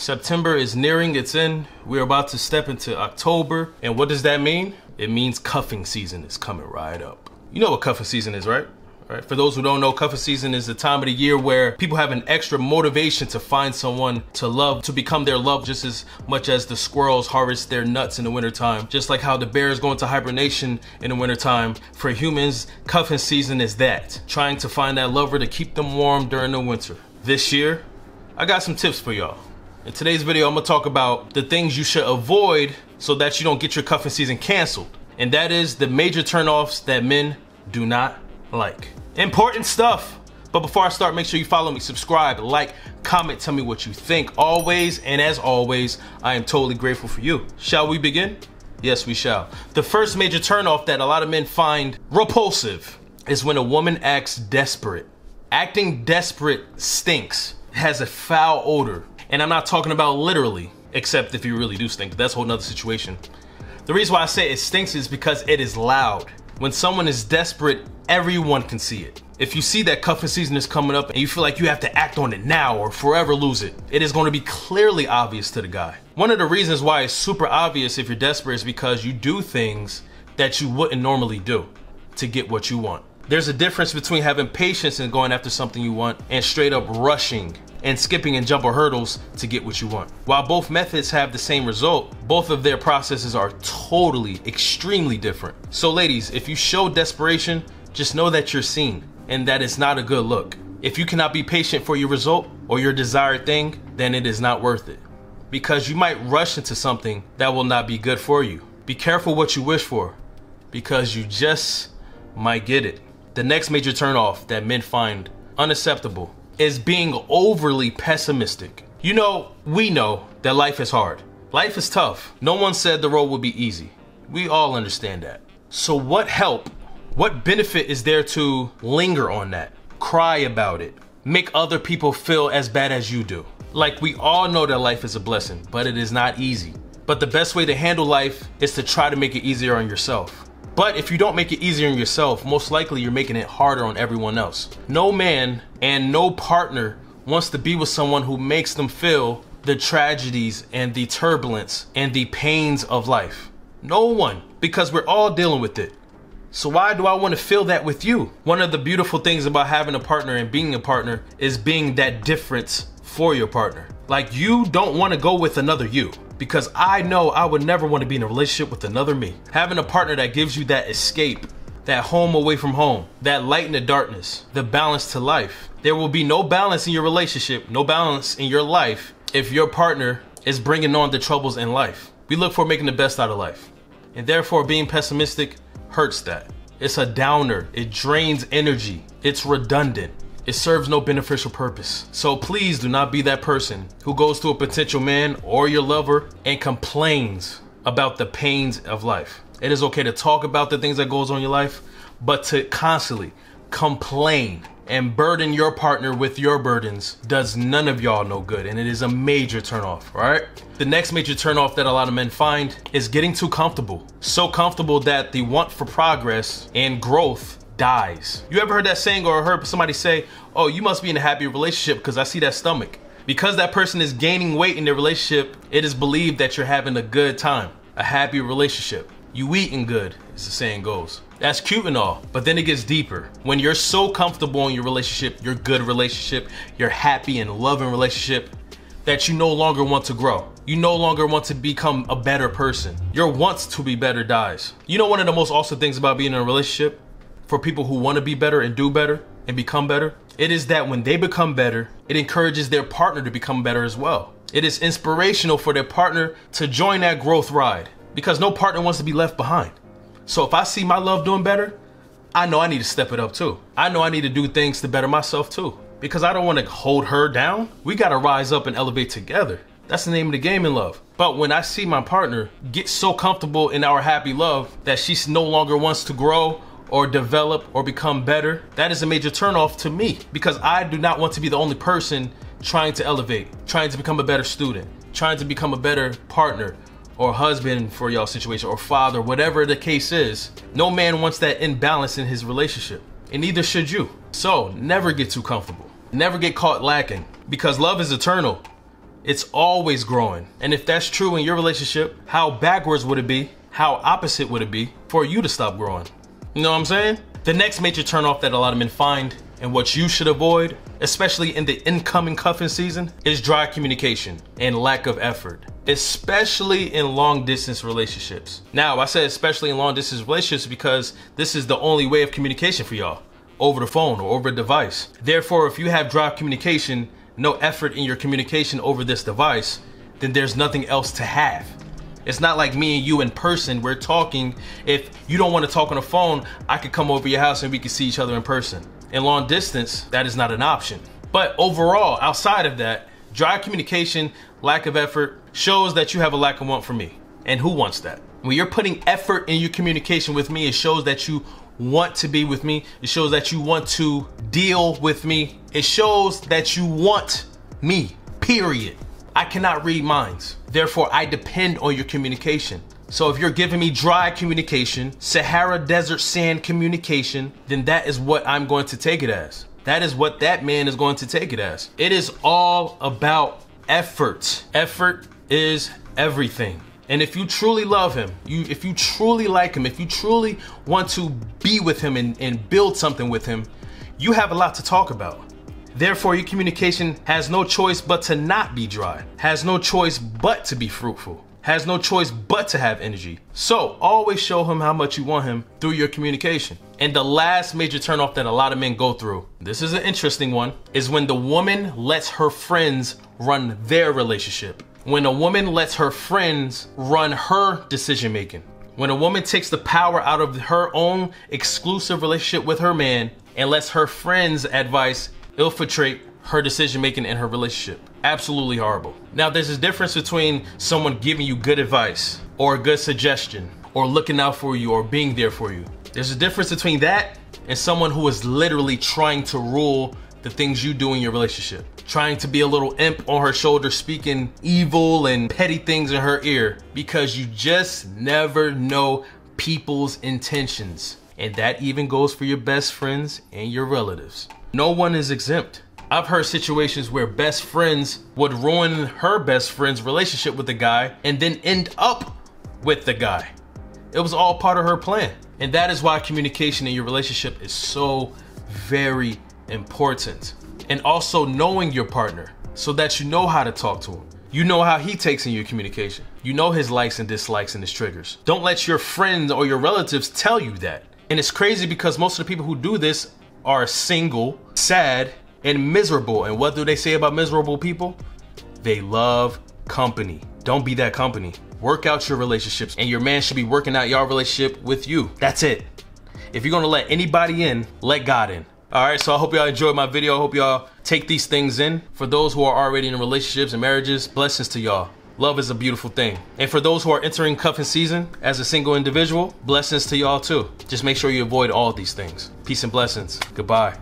September is nearing its end. We're about to step into October. And what does that mean? It means cuffing season is coming right up. You know what cuffing season is, right? Right. For those who don't know, cuffing season is the time of the year where people have an extra motivation to find someone to love, to become their love, just as much as the squirrels harvest their nuts in the wintertime. Just like how the bears go into hibernation in the wintertime, for humans, cuffing season is that. Trying to find that lover to keep them warm during the winter. This year, I got some tips for y'all. In today's video, I'm gonna talk about the things you should avoid so that you don't get your cuffing season canceled. And that is the major turnoffs that men do not like. Important stuff. But before I start, make sure you follow me, subscribe, like, comment, tell me what you think always. And as always, I am totally grateful for you. Shall we begin? Yes, we shall. The first major turnoff that a lot of men find repulsive is when a woman acts desperate. Acting desperate stinks, has a foul odor. And I'm not talking about literally, except if you really do stink. That's a whole nother situation. The reason why I say it stinks is because it is loud. When someone is desperate, everyone can see it. If you see that cuffing season is coming up and you feel like you have to act on it now or forever lose it, it is going to be clearly obvious to the guy. One of the reasons why it's super obvious if you're desperate is because you do things that you wouldn't normally do to get what you want. There's a difference between having patience and going after something you want and straight up rushing and skipping and jumping hurdles to get what you want. While both methods have the same result, both of their processes are totally, extremely different. So ladies, if you show desperation, just know that you're seen and that it's not a good look. If you cannot be patient for your result or your desired thing, then it is not worth it. Because you might rush into something that will not be good for you. Be careful what you wish for, because you just might get it. The next major turnoff that men find unacceptable is being overly pessimistic. You know, we know that life is hard. Life is tough. No one said the road would be easy. We all understand that. So what help, what benefit is there to linger on that? Cry about it. Make other people feel as bad as you do. Like, we all know that life is a blessing, but it is not easy. But the best way to handle life is to try to make it easier on yourself. But if you don't make it easier on yourself, most likely you're making it harder on everyone else. No man and no partner wants to be with someone who makes them feel the tragedies and the turbulence and the pains of life. No one, because we're all dealing with it. So why do I want to feel that with you? One of the beautiful things about having a partner and being a partner is being that difference for your partner. Like, you don't want to go with another you. Because I know I would never want to be in a relationship with another me. Having a partner that gives you that escape, that home away from home, that light in the darkness, the balance to life. There will be no balance in your relationship, no balance in your life if your partner is bringing on the troubles in life. We look for making the best out of life. And therefore being pessimistic hurts that. It's a downer. It drains energy. It's redundant. It serves no beneficial purpose. So please do not be that person who goes to a potential man or your lover and complains about the pains of life. It is okay to talk about the things that goes on in your life, but to constantly complain and burden your partner with your burdens does none of y'all no good, and it is a major turnoff, right? The next major turnoff that a lot of men find is getting too comfortable. So comfortable that the want for progress and growth dies. You ever heard that saying or heard somebody say, oh, you must be in a happy relationship because I see that stomach? Because that person is gaining weight in their relationship, it is believed that you're having a good time, a happy relationship. You eating good, as the saying goes. That's cute and all, but then it gets deeper. When you're so comfortable in your relationship, your good relationship, your happy and loving relationship, that you no longer want to grow. You no longer want to become a better person. Your wants to be better dies. You know, one of the most awesome things about being in a relationship, for people who want to be better and do better and become better, it is that when they become better, it encourages their partner to become better as well. It is inspirational for their partner to join that growth ride, because no partner wants to be left behind. So if I see my love doing better, I know I need to step it up too. I know I need to do things to better myself too, because I don't want to hold her down. We got to rise up and elevate together. That's the name of the game in love. But when I see my partner get so comfortable in our happy love that she no longer wants to grow or develop or become better, that is a major turnoff to me, because I do not want to be the only person trying to elevate, trying to become a better student, trying to become a better partner or husband for y'all situation, or father, whatever the case is. No man wants that imbalance in his relationship, and neither should you. So never get too comfortable. Never get caught lacking, because love is eternal. It's always growing. And if that's true in your relationship, how backwards would it be? How opposite would it be for you to stop growing? You know what I'm saying? The next major turnoff that a lot of men find and what you should avoid, especially in the incoming cuffing season, is dry communication and lack of effort, especially in long distance relationships. Now, I said especially in long distance relationships because this is the only way of communication for y'all, over the phone or over a device. Therefore, if you have dry communication, no effort in your communication over this device, then there's nothing else to have. It's not like me and you in person, we're talking. If you don't want to talk on the phone, I could come over your house and we could see each other in person. In long distance, that is not an option. But overall, outside of that, dry communication, lack of effort, shows that you have a lack of want for me. And who wants that? When you're putting effort in your communication with me, it shows that you want to be with me. It shows that you want to deal with me. It shows that you want me, period. I cannot read minds. Therefore, I depend on your communication. So if you're giving me dry communication, Sahara Desert sand communication, then that is what I'm going to take it as. That is what that man is going to take it as. It is all about effort. Effort is everything. And if you truly love him, if you truly like him, if you truly want to be with him and build something with him, you have a lot to talk about. Therefore, your communication has no choice but to not be dry, has no choice but to be fruitful, has no choice but to have energy. So always show him how much you want him through your communication. And the last major turnoff that a lot of men go through, this is an interesting one, is when the woman lets her friends run their relationship. When a woman lets her friends run her decision making. When a woman takes the power out of her own exclusive relationship with her man and lets her friends' advice infiltrate her decision making in her relationship. Absolutely horrible. Now, there's a difference between someone giving you good advice or a good suggestion or looking out for you or being there for you. There's a difference between that and someone who is literally trying to rule the things you do in your relationship. Trying to be a little imp on her shoulder, speaking evil and petty things in her ear, because you just never know people's intentions. And that even goes for your best friends and your relatives. No one is exempt. I've heard situations where best friends would ruin her best friend's relationship with the guy and then end up with the guy. It was all part of her plan. And that is why communication in your relationship is so very important. And also knowing your partner so that you know how to talk to him. You know how he takes in your communication. You know his likes and dislikes and his triggers. Don't let your friends or your relatives tell you that. And it's crazy because most of the people who do this are single, sad, and miserable. And what do they say about miserable people? They love company. Don't be that company. Work out your relationships, and your man should be working out your relationship with you. That's it. If you're gonna let anybody in, let God in. All right, so I hope y'all enjoyed my video. I hope y'all take these things in. For those who are already in relationships and marriages, blessings to y'all. Love is a beautiful thing. And for those who are entering cuffing season as a single individual, blessings to y'all too. Just make sure you avoid all these things. Peace and blessings. Goodbye.